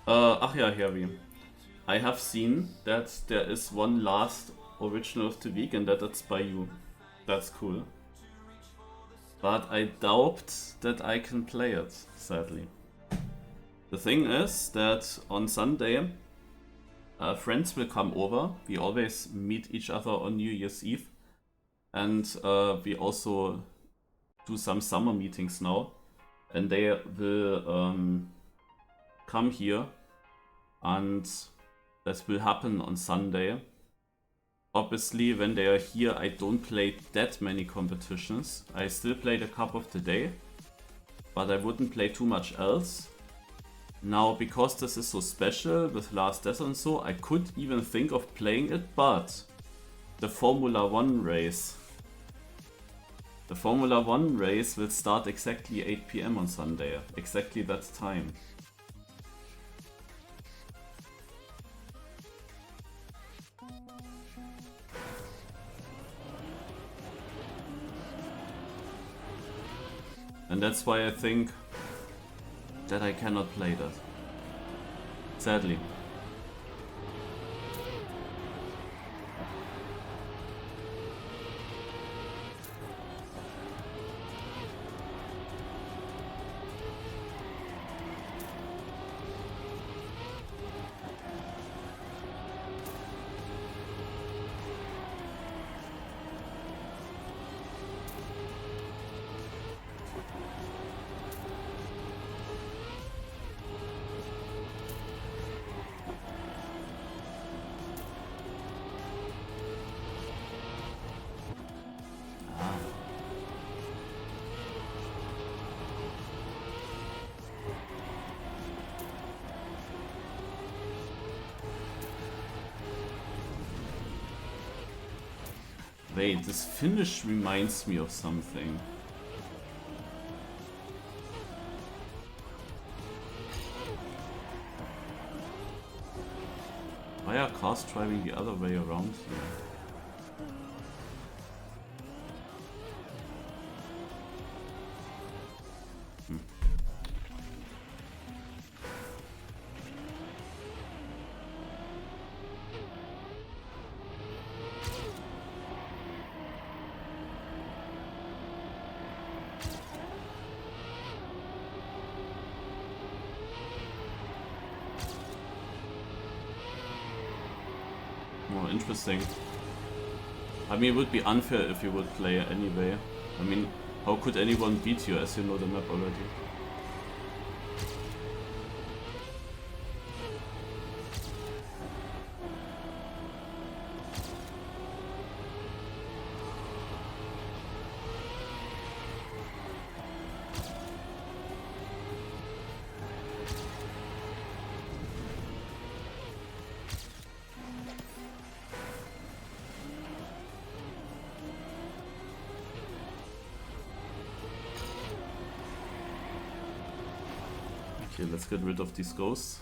Ach ja, Harry. I have seen that there is one last original of the week and that's by you. That's cool. But I doubt that I can play it, sadly. The thing is that on Sunday, friends will come over. We always meet each other on New Year's Eve. And we also do some summer meetings now. And they will come here. And that will happen on Sunday. Obviously, when they are here, I don't play that many competitions. I still play the Cup of the Day. But I wouldn't play too much else. Now, because this is so special with Last Death and so, I could even think of playing it, but the Formula 1 race. The Formula 1 race will start exactly 8 PM on Sunday. Exactly that time. And that's why I think that I cannot play that. Sadly. Wait, this finish reminds me of something. Why are cars driving the other way around here? Oh, interesting. I mean, it would be unfair if you would play anyway. I mean, how could anyone beat you as you know the map already? Okay, let's get rid of these ghosts.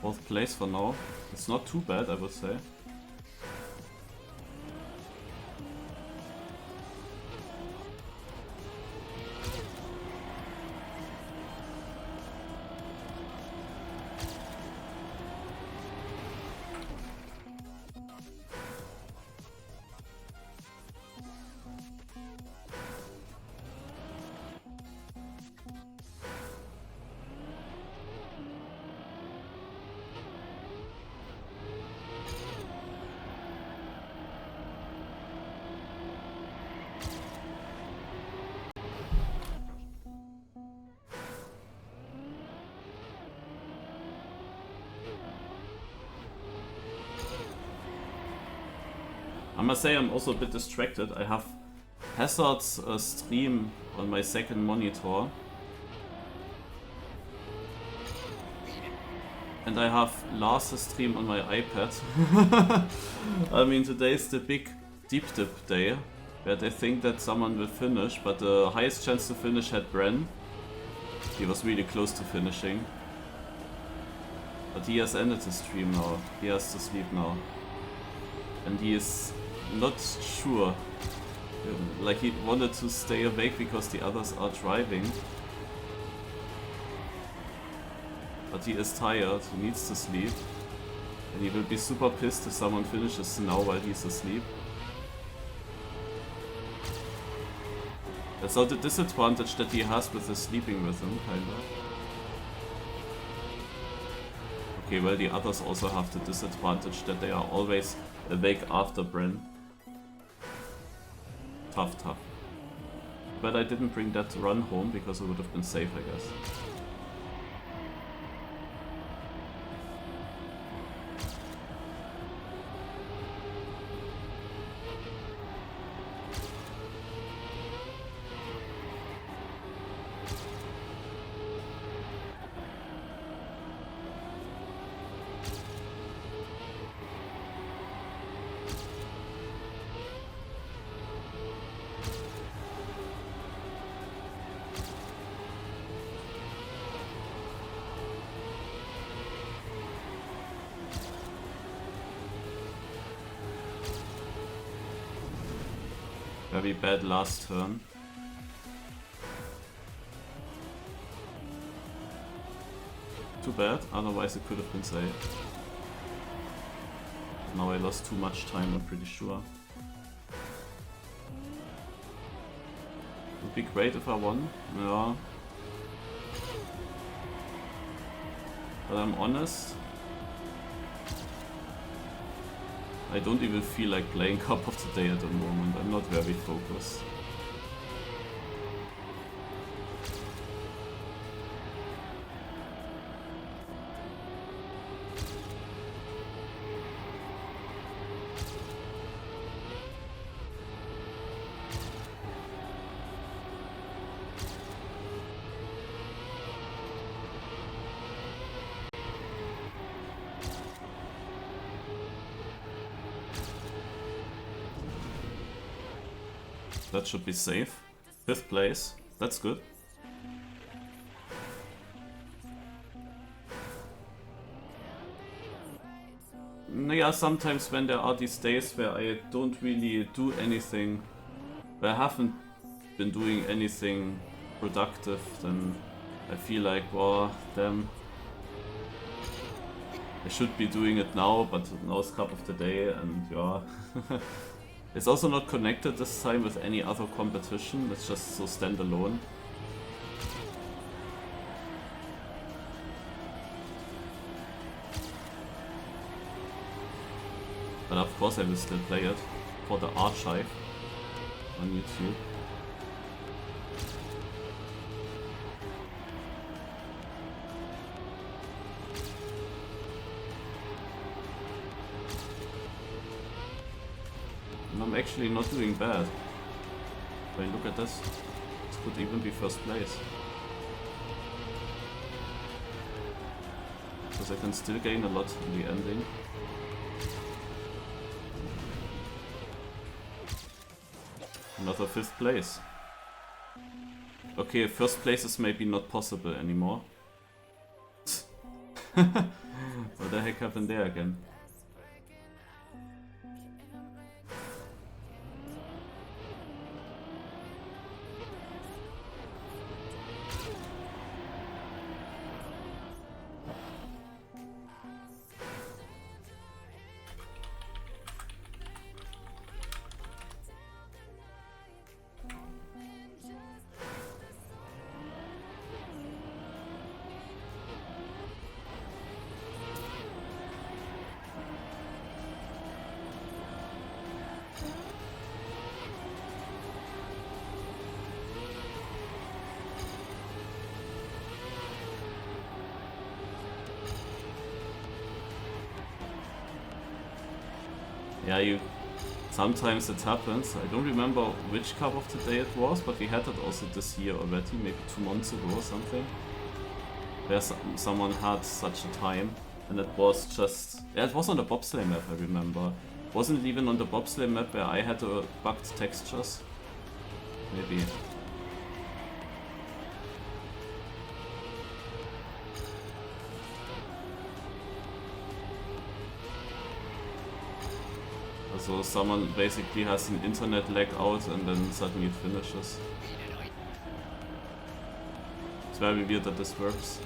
Fourth place for now. It's not too bad, I would say. must say I'm also a bit distracted. I have Hazard's stream on my second monitor. And I have Lars' stream on my iPad. I mean, today's the big deep dip day, where they think that someone will finish, but the highest chance to finish had Bren. He was really close to finishing. But he has ended the stream now. He has to sleep now. And he is not sure. Like, he wanted to stay awake because the others are driving. But he is tired, he needs to sleep. And he will be super pissed if someone finishes now while he's asleep. That's not the disadvantage that he has with the sleeping rhythm, kinda. Okay, well, the others also have the disadvantage that they are always awake after Bren. Tough, tough. But I didn't bring that run home because it would have been safe, I guess. Very bad last turn. Too bad, otherwise it could have been saved. Now I lost too much time, I'm pretty sure. Would be great if I won, yeah. But I'm honest. I don't even feel like playing Cup of the Day at the moment, I'm not very focused. That should be safe. 5th place, that's good. Yeah, sometimes when there are these days where I don't really do anything, where I haven't been doing anything productive, then I feel like, wow, damn. I should be doing it now, but now it's Cup of the Day and yeah. It's also not connected this time with any other competition, it's just so standalone. But of course I will still play it for the archive on YouTube. I'm actually not doing bad. When look at this, this could even be 1st place. Because I can still gain a lot in the ending. Another 5th place. Okay, 1st place is maybe not possible anymore. What the heck happened there again? Yeah, Sometimes it happens. I don't remember which cup of the day it was, but we had it also this year already, maybe 2 months ago or something. Where someone had such a time, and it was just... Yeah, it was on the bobsleigh map, I remember. Wasn't it even on the bobsleigh map where I had bugged textures? Maybe. So someone basically has an internet lag out and then suddenly it finishes. It's very weird that this works.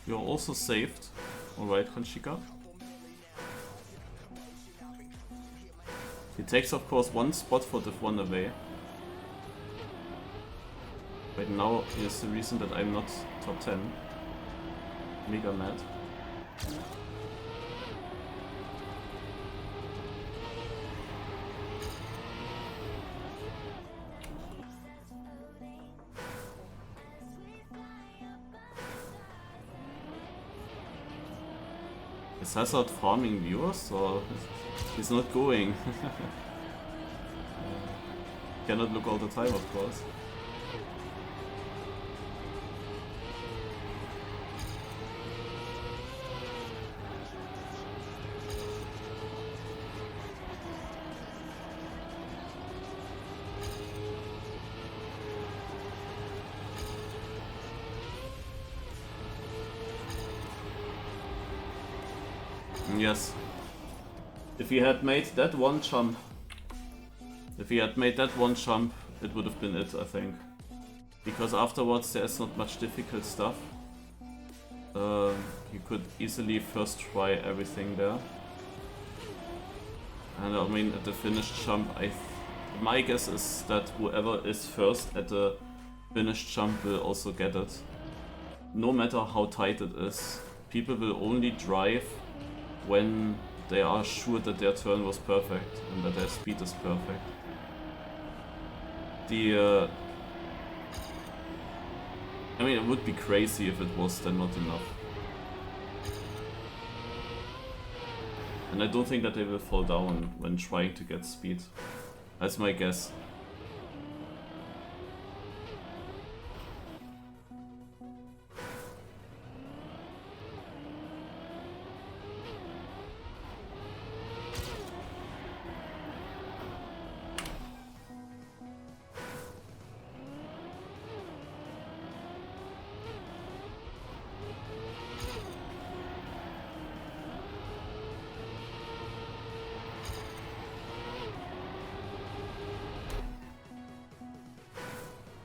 You're also saved. Alright, Conchika. He takes, of course, 1 spot for Div 1 away. Right now is the reason that I'm not top 10. Mega mad. Is Hazard farming viewers or he's not going? Cannot look all the time, of course. Yes. If he had made that one jump, it would have been it, I think. Because afterwards there's not much difficult stuff. You could easily first try everything there. And I mean, at the finished jump, my guess is that whoever is first at the finished jump will also get it. No matter how tight it is. People will only drive when they are sure that their turn was perfect and that their speed is perfect. I mean, it would be crazy if it was then not enough. And I don't think that they will fall down when trying to get speed. That's my guess.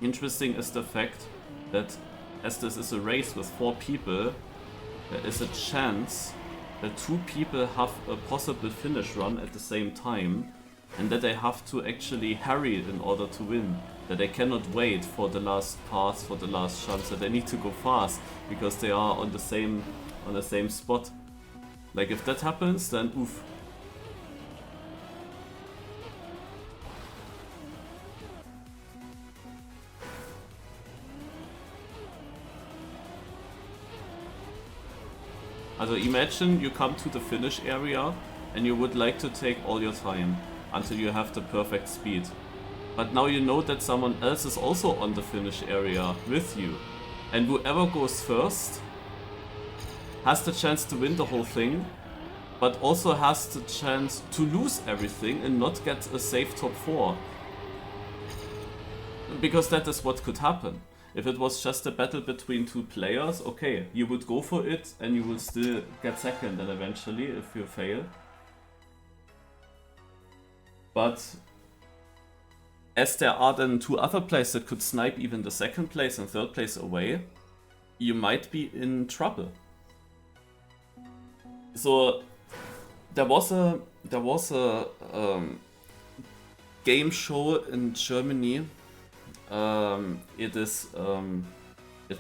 Interesting is the fact that as this is a race with 4 people, there is a chance that 2 people have a possible finish run at the same time and that they have to actually hurry in order to win. that they cannot wait for the last pass, for the last jump, so they need to go fast because they are on the same spot. Like if that happens, then oof. Also imagine you come to the finish area and you would like to take all your time until you have the perfect speed. But now you know that someone else is also on the finish area with you. And whoever goes first has the chance to win the whole thing, but also has the chance to lose everything and not get a safe top 4. Because that is what could happen. If it was just a battle between 2 players, okay, you would go for it and you will still get second and eventually if you fail. But as there are then 2 other players that could snipe even the 2nd place and 3rd place away, you might be in trouble. So there was a game show in Germany. It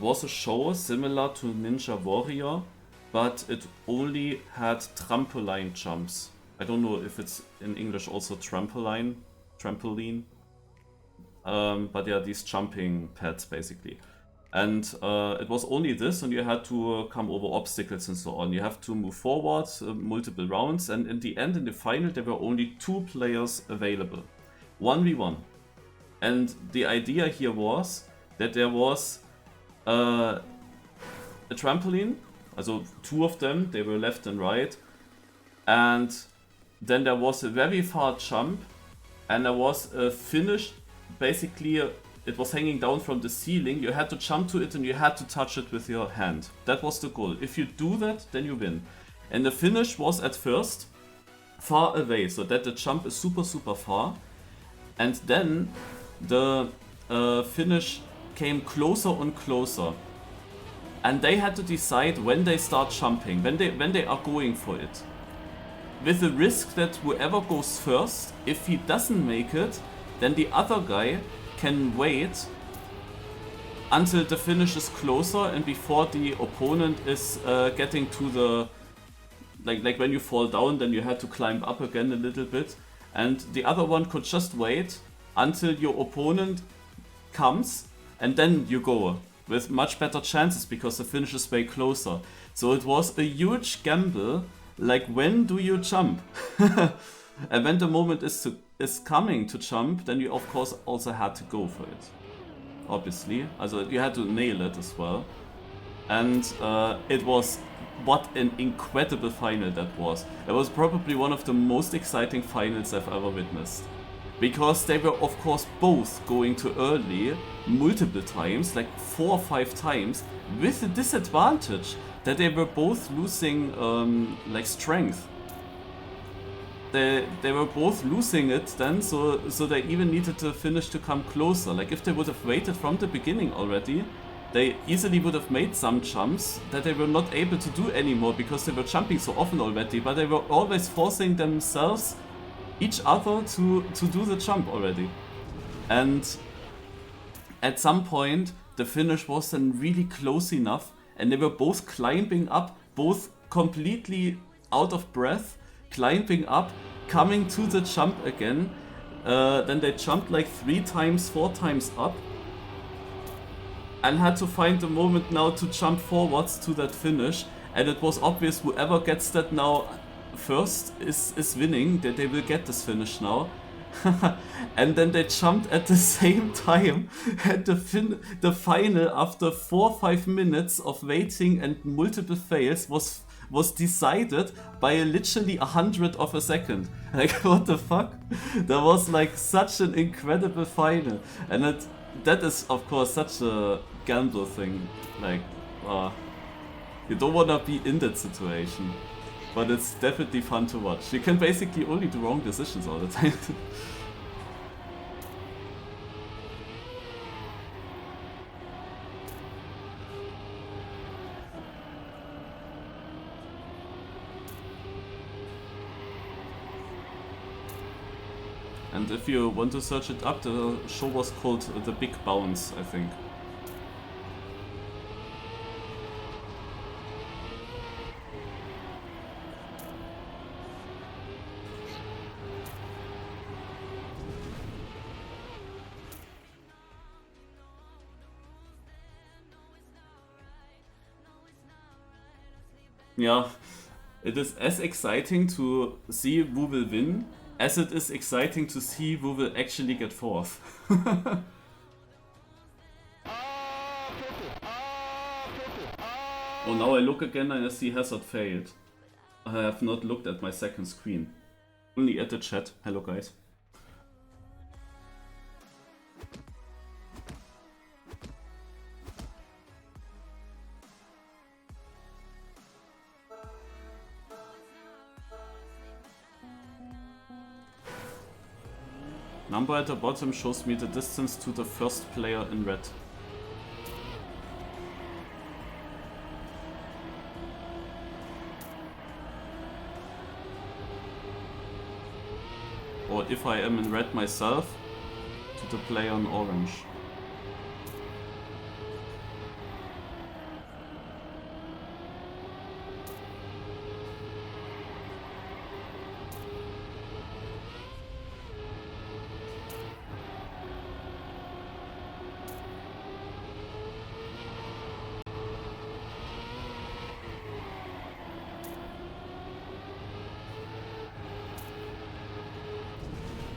was a show similar to Ninja Warrior, but it only had trampoline jumps. I don't know if it's in English also trampoline, but yeah, these jumping pads basically. And it was only this, and you had to come over obstacles and so on. You have to move forward multiple rounds, and in the end, in the final, there were only 2 players available, 1v1. And the idea here was that there was a trampoline, also 2 of them, they were left and right, and then there was a very far jump, and there was a finish, basically it was hanging down from the ceiling, you had to jump to it and you had to touch it with your hand. That was the goal. If you do that, then you win. And the finish was at first far away, so that the jump is super far, and then the finish came closer and closer, and they had to decide when they start jumping, when they are going for it, with the risk that whoever goes first, if he doesn't make it, then the other guy can wait until the finish is closer and before the opponent is getting to the like when you fall down, then you had to climb up again a little bit, and the other one could just wait until your opponent comes, and then you go with much better chances because the finish is way closer. So it was a huge gamble, like when do you jump? And when the moment is coming to jump, then you of course also had to go for it. Obviously, also you had to nail it as well. And it was, what an incredible final that was. It was probably one of the most exciting finals I've ever witnessed. Because they were of course both going too early multiple times, like 4 or 5 times, with the disadvantage that they were both losing like strength. They were both losing it then, so they even needed the finish to come closer. Like if they would have waited from the beginning already, they easily would have made some jumps that they were not able to do anymore because they were jumping so often already, but they were always forcing themselves, each other, to do the jump already. And at some point the finish was then really close enough, and they were both climbing up, both completely out of breath, climbing up, coming to the jump again. Then they jumped like 3 times, 4 times up, and had to find the moment now to jump forwards to that finish. And it was obvious whoever gets that now first is winning, that they will get this finish now. And then they jumped at the same time, and the final, after 4 or 5 minutes of waiting and multiple fails, was decided by literally 100th of a second. Like, what the fuck? That was like such an incredible final, and that is of course such a gamble thing. Like, you don't wanna be in that situation, but it's definitely fun to watch. You can basically only do wrong decisions all the time. And if you want to search it up, the show was called The Big Bounce, I think. Yeah, it is as exciting to see who will win as it is exciting to see who will actually get fourth. Oh, now I look again and I see Hazard failed. I have not looked at my second screen. Only at the chat. Hello guys. Number at the bottom shows me the distance to the first player in red. Or if I am in red myself, to the player in orange.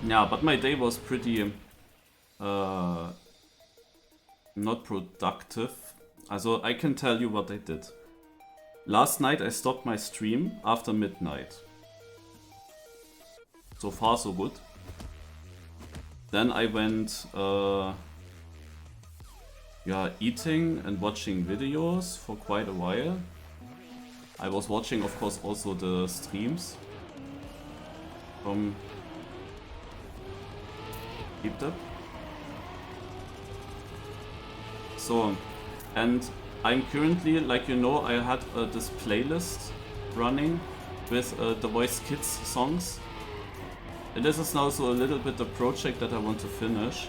Yeah, but my day was pretty not productive. Also, I can tell you what I did. Last night I stopped my stream after midnight. So far so good. Then I went yeah, eating and watching videos for quite a while. I was watching, of course, also the streams from Keep up. So, and I'm currently, like you know, I had this playlist running with the Voice Kids songs. And this is now so a little bit the project that I want to finish.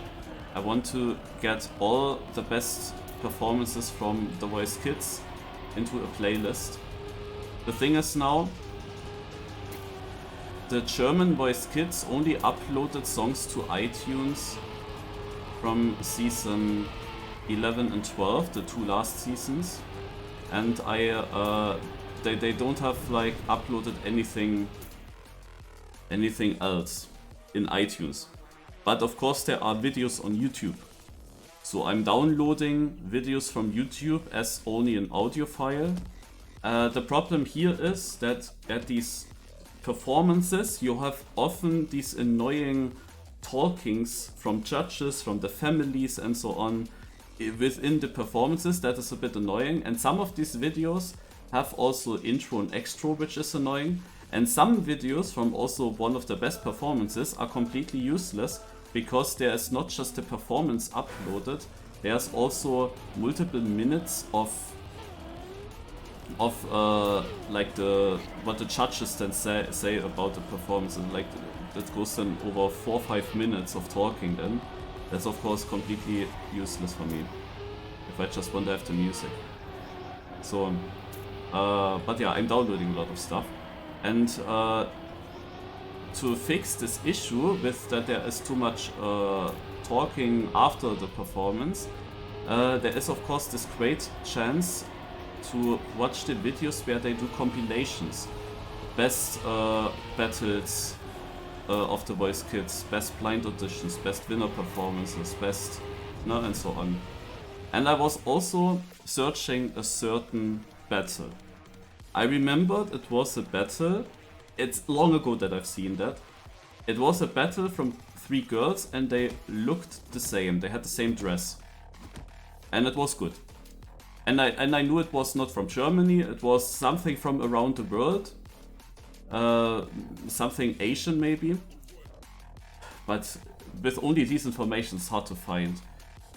I want to get all the best performances from the Voice Kids into a playlist. The thing is now, the German Voice Kids only uploaded songs to iTunes from season 11 and 12, the two last seasons, and they don't have like uploaded anything else in iTunes. But of course there are videos on YouTube. So I'm downloading videos from YouTube as only an audio file. The problem here is that at these performances you have often these annoying talkings from judges, from the families and so on within the performances. That is a bit annoying, and some of these videos have also intro and extra, which is annoying, and some videos from also one of the best performances are completely useless because there is not just the performance uploaded, there's also multiple minutes of like what the judges then say about the performance, and like that goes then over 4 or 5 minutes of talking. Then that's of course completely useless for me if I just want to have the music. So but yeah, I'm downloading a lot of stuff, and to fix this issue with that there is too much talking after the performance, there is of course this great chance to watch the videos where they do compilations. Best battles of the Voice Kids, best blind auditions, best winner performances, best and so on. And I was also searching a certain battle. I remembered it was a battle, it's long ago that I've seen that. It was a battle from 3 girls and they looked the same, they had the same dress. And it was good. And I knew it was not from Germany, it was something from around the world. Something Asian maybe. But with only these information it's hard to find.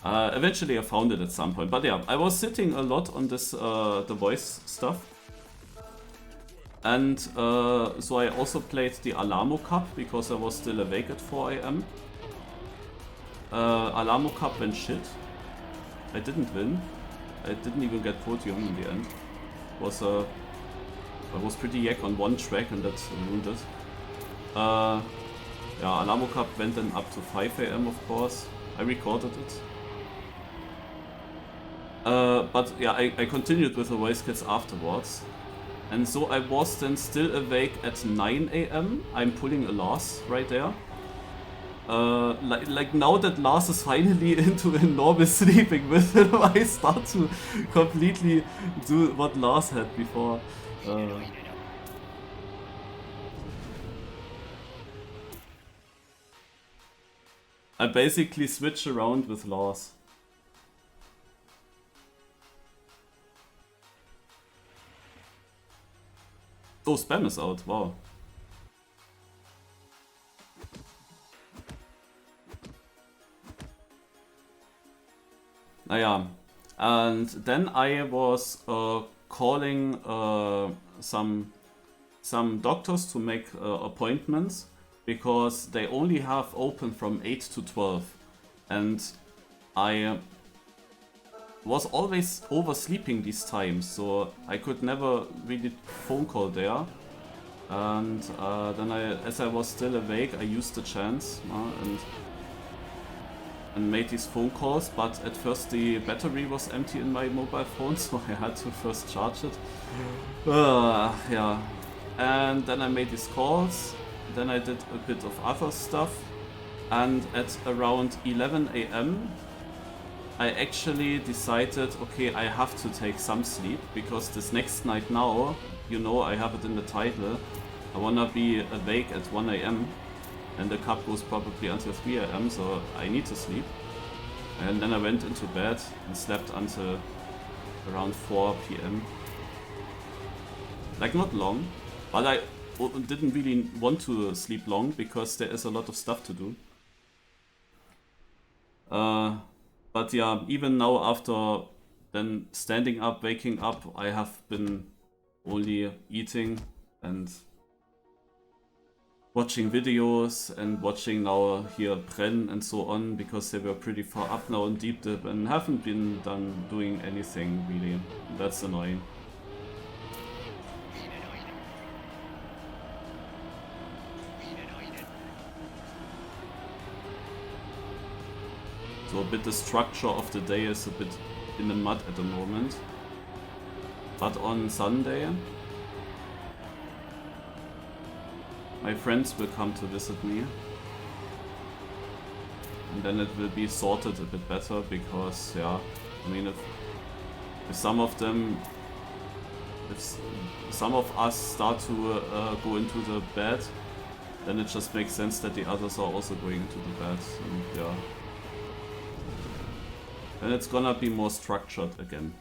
Eventually I found it at some point. But yeah, I was sitting a lot on this The Voice stuff. And so I also played the Alamo Cup because I was still awake at 4 AM. Alamo Cup went shit. I didn't win. I didn't even get podium in the end. I was pretty yak on one track and that ruined it. Yeah, Alamo Cup went then up to 5 AM of course. I recorded it. But yeah, I continued with the voice kits afterwards. And so I was then still awake at 9 AM. I'm pulling a Lars right there. Like now that Lars is finally into a normal sleeping with him, I start to completely do what Lars had before. I basically switch around with Lars. Oh, spam is out, wow. Naja, and then I was calling some doctors to make appointments because they only have open from 8 to 12, and I was always oversleeping these times, so I could never really phone call there. And then as I was still awake, I used the chance and made these phone calls, but at first the battery was empty in my mobile phone, so I had to first charge it. Yeah. And then I made these calls, then I did a bit of other stuff, and at around 11 AM I actually decided, okay, I have to take some sleep, because this next night now, you know, I have it in the title, I wanna be awake at 1 AM, and the cup goes probably until 3 AM, so I need to sleep. And then I went into bed and slept until around 4 PM. Like, not long, but I didn't really want to sleep long, because there is a lot of stuff to do. But yeah, even now after then standing up, waking up, I have been only eating and watching videos and watching now here Bren and so on, because they were pretty far up now in Deep Dip and haven't been done doing anything really. That's annoying. So a bit the structure of the day is a bit in the mud at the moment. But on Sunday, my friends will come to visit me. And then it will be sorted a bit better, because, yeah, I mean, if some of them, if some of us start to go into the bed, then it just makes sense that the others are also going into the bed, and yeah. Then it's gonna be more structured again.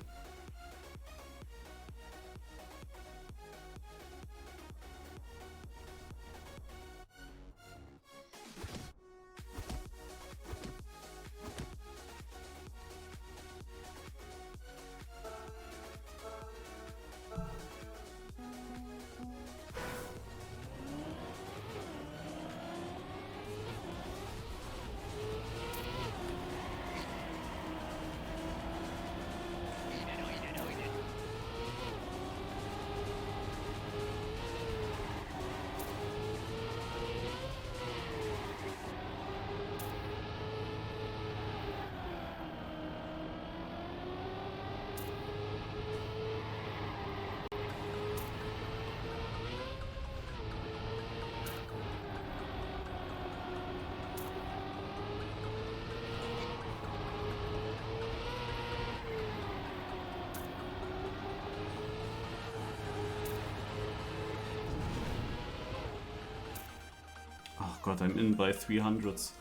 God, I'm in by 300s.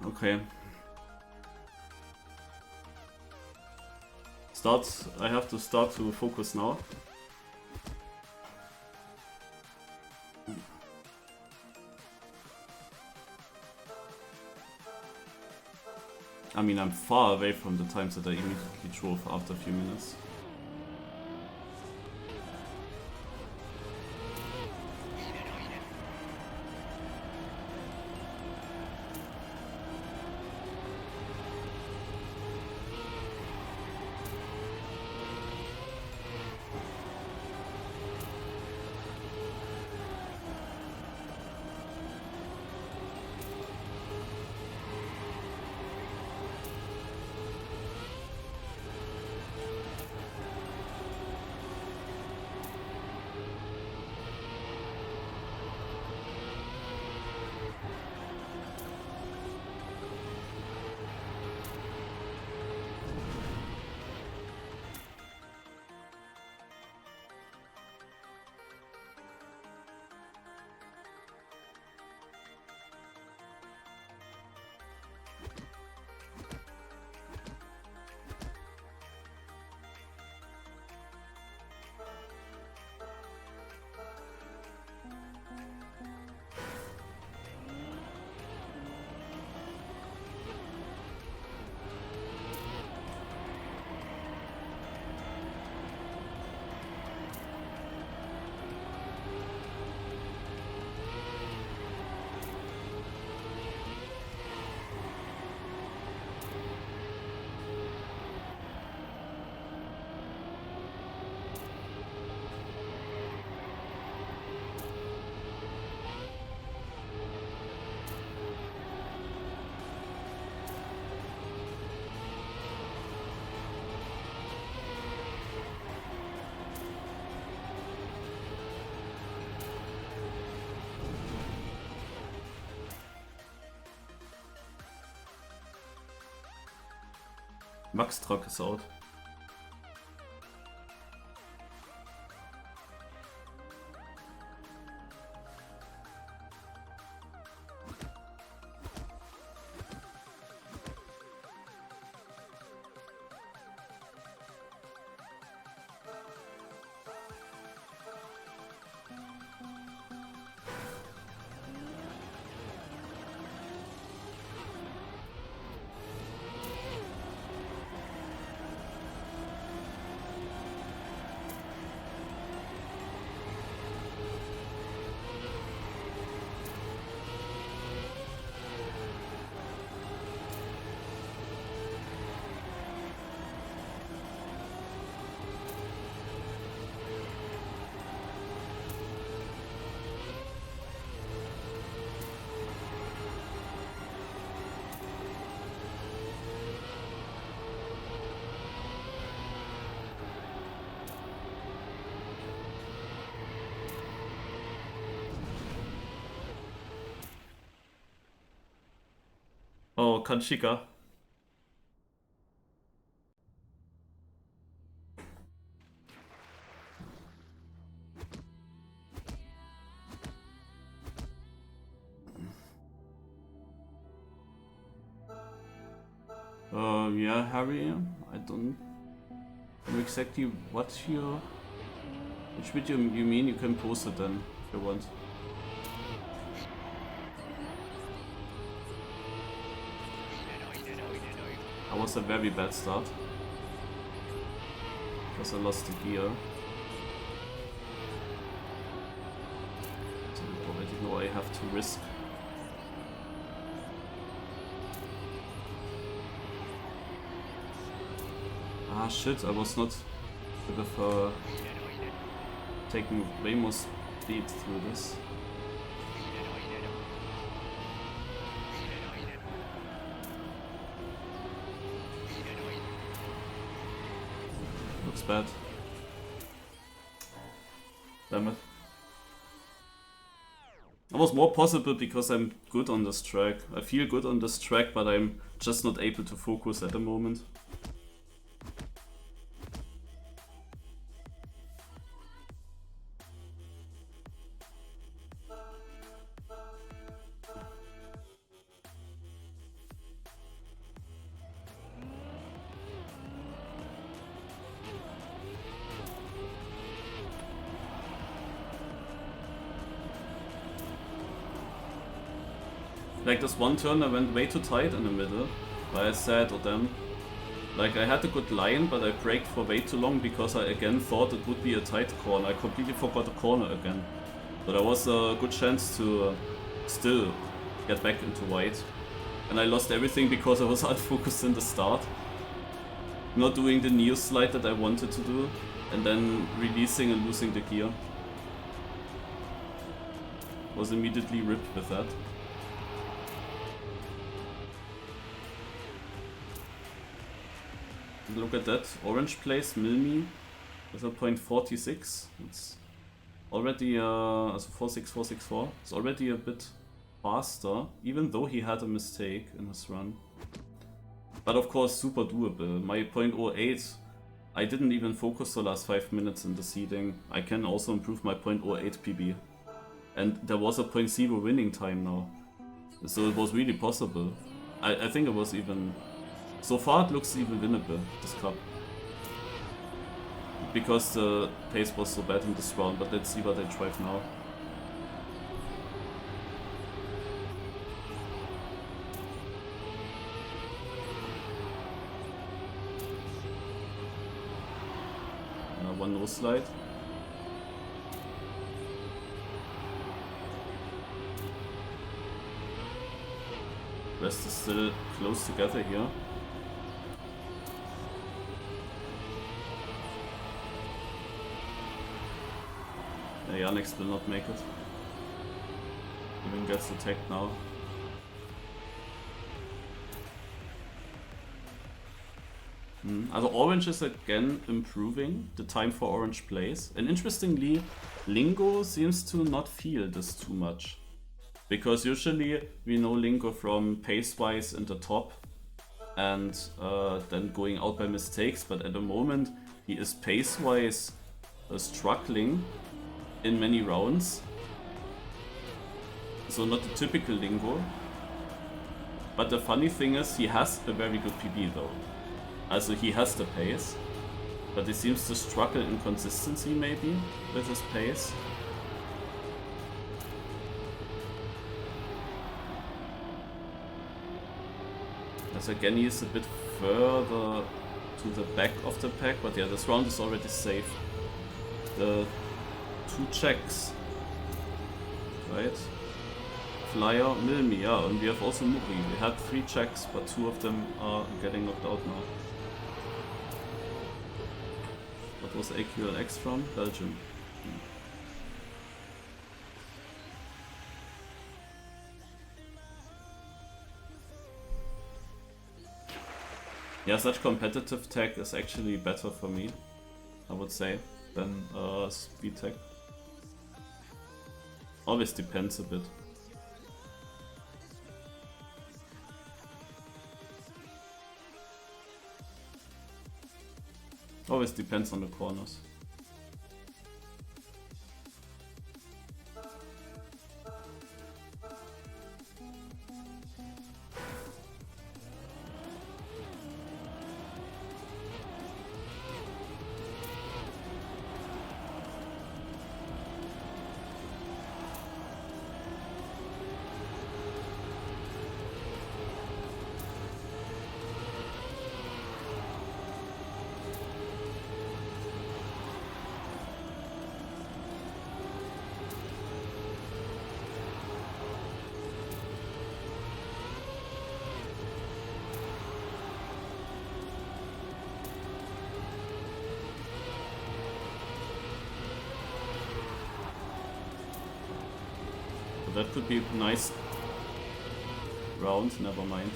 Okay. I have to start to focus now. I mean, I'm far away from the times that I immediately drove after a few minutes. Max truck is out. Oh, Kanchika. Yeah, Harry, I don't know exactly what you... Which video you mean. You can post it then, if you want. That was a very bad start. Because I lost the gear. So I already know I have to risk. Ah shit, I was not... Should have taken way more speed through this. Looks bad. Damn it. It was more possible because I'm good on this track. I feel good on this track, but I'm just not able to focus at the moment. Like this one turn I went way too tight in the middle, but I said, oh damn. Like I had a good line, but I braked for way too long because I again thought it would be a tight corner. I completely forgot the corner again. But there was a good chance to still get back into white. And I lost everything because I was unfocused in the start. Not doing the neo slide that I wanted to do, and then releasing and losing the gear. Was immediately ripped with that. Look at that, orange place, Milmi, with a .46. It's already, also 46464. It's already a bit faster, even though he had a mistake in his run. But of course, super doable. My .08, I didn't even focus the last 5 minutes in the seeding. I can also improve my .08 PB. And there was a .0 winning time now. So it was really possible. I think it was even... So far it looks even winnable, this cup. Because the pace was so bad in this round, but let's see what I drive now. One no slide. Rest is still close together here. Yannick will not make it. Even gets attacked now. Also orange is again improving the time for orange plays. And interestingly, Lingo seems to not feel this too much. Because usually we know Lingo from pace-wise in the top. and then going out by mistakes, but at the moment he is pace-wise struggling in many rounds. So not the typical Lingo. But the funny thing is, he has a very good PB though. Also he has the pace, but he seems to struggle in consistency maybe with his pace. As again he is a bit further to the back of the pack, but yeah, this round is already safe. The 2 checks, right? Flyer, Milmi, yeah, and we have also Muri. We had 3 checks, but 2 of them are getting knocked out now. What was AQLX from? Belgium. Yeah, such competitive tech is actually better for me, I would say, than speed tech. Always depends a bit. Always depends on the corners. That could be a nice round, never mind.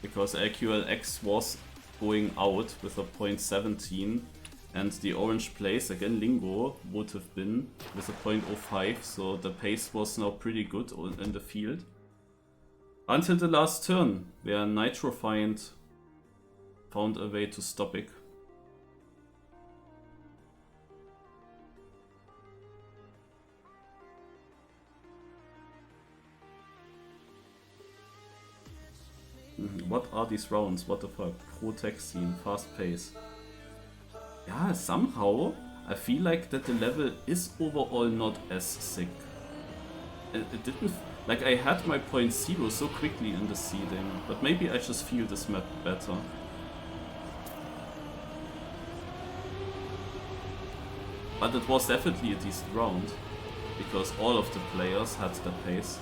Because AQLX was going out with a .17 and the orange place, again Lingo, would have been with a .05, so the pace was now pretty good in the field. Until the last turn, where Nitro found a way to stop it. What are these rounds? What the fuck? Pro tech scene, fast pace. Yeah, somehow I feel like that the level is overall not as sick. It didn't... Like I had my .0 so quickly in the seeding, but maybe I just feel this map better. But it was definitely a decent round, because all of the players had the pace.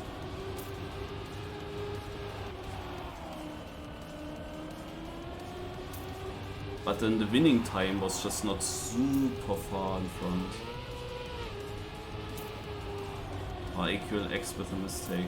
But then the winning time was just not super far in front. Or AQLX with a mistake.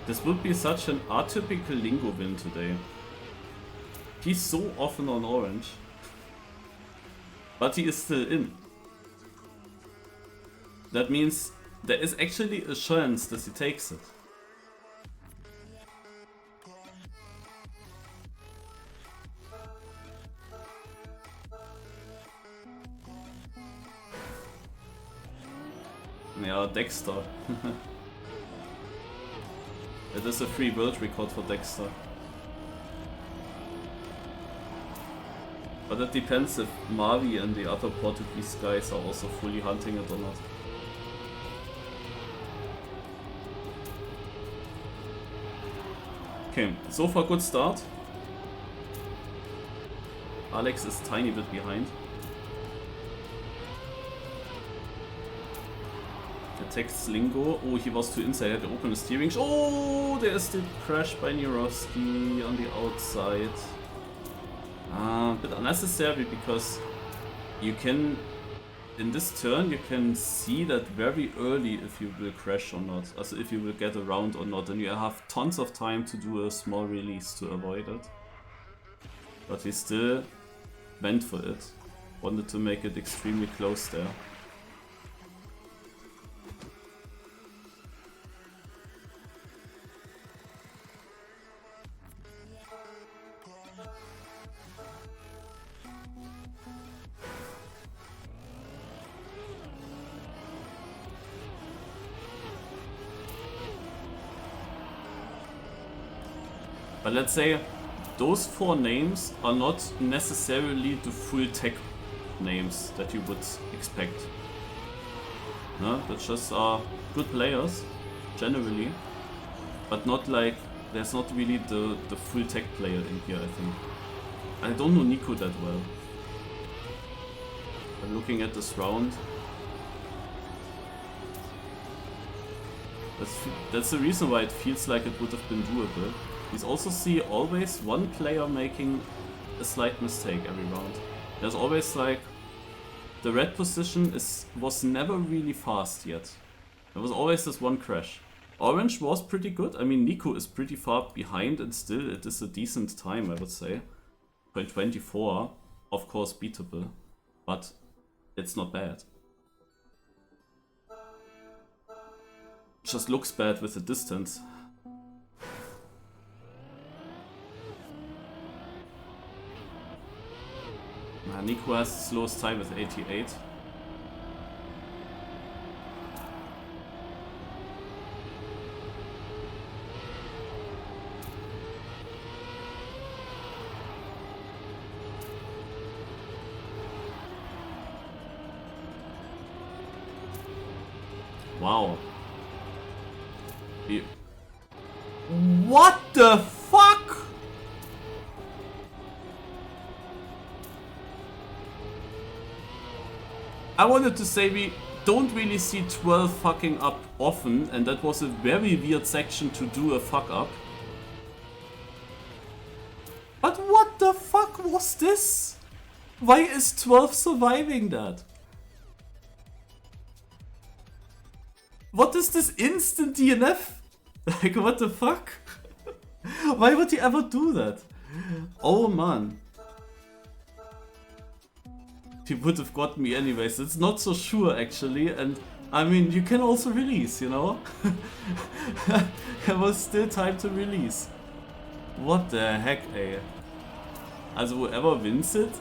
This would be such an atypical Lingo win today. He's so often on orange. But he is still in. That means there is actually a chance that he takes it. Yeah, Dexter. It is a free world record for Dexter. But it depends if Mavi and the other Portuguese guys are also fully hunting it or not. Okay, so far good start. Alex is tiny bit behind. Attacks Lingo. Oh, he was too inside. He had to open the steering. Oh, there's the crash by Nurowski on the outside. A bit unnecessary because you can, in this turn, you can see that very early if you will crash or not. Also if you will get around or not. And you have tons of time to do a small release to avoid it. But he still went for it. Wanted to make it extremely close there. But let's say those 4 names are not necessarily the full tech names that you would expect. No, that just are good players, generally. But not like, there's not really the full tech player in here, I think. I don't know Nico that well. But looking at this round, that's the reason why it feels like it would have been doable. You also see always one player making a slight mistake every round. There's always like, the red position was never really fast yet. There was always this one crash. Orange was pretty good. I mean, Nico is pretty far behind and still it is a decent time, I would say. 0.24, of course beatable, but it's not bad. Just looks bad with the distance. Nico has the slowest time with 88. Wow. What the fuck? I wanted to say we don't really see 12 fucking up often, and that was a very weird section to do a fuck up. But what the fuck was this? Why is 12 surviving that? What is this instant DNF? Like, what the fuck? Why would he ever do that? Oh man. He would have got me anyways. It's not so sure actually, and I mean you can also release, you know? There was still time to release. What the heck, ey? Also whoever wins it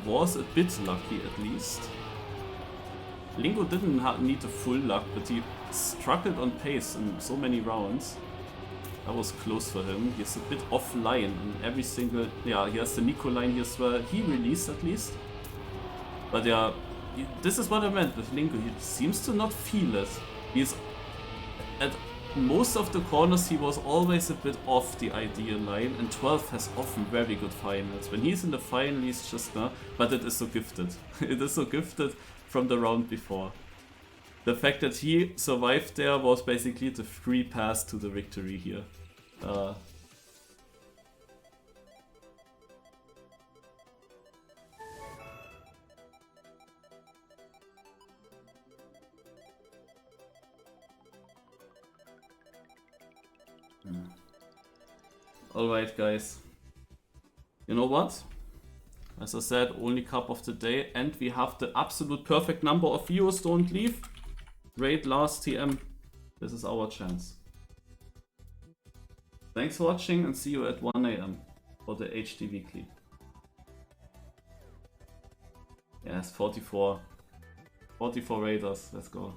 was a bit lucky at least. Lingo didn't need the full luck, but he struggled on pace in so many rounds. That was close for him. He's a bit offline in every single... Yeah, he has the Nico line here as well. He released at least. But yeah, this is what I meant with Lingo. He seems to not feel it. He's... At most of the corners he was always a bit off the ideal line. And 12 has often very good finals. When he's in the final he's just... but it is so gifted. It is so gifted from the round before. The fact that he survived there was basically the free pass to the victory here. Alright guys. You know what? As I said, only cup of the day, and we have the absolute perfect number of viewers. Don't leave. Raid last TM. This is our chance. Thanks for watching and see you at 1 AM for the HD Weekly. Yes, 44. 44 Raiders, let's go.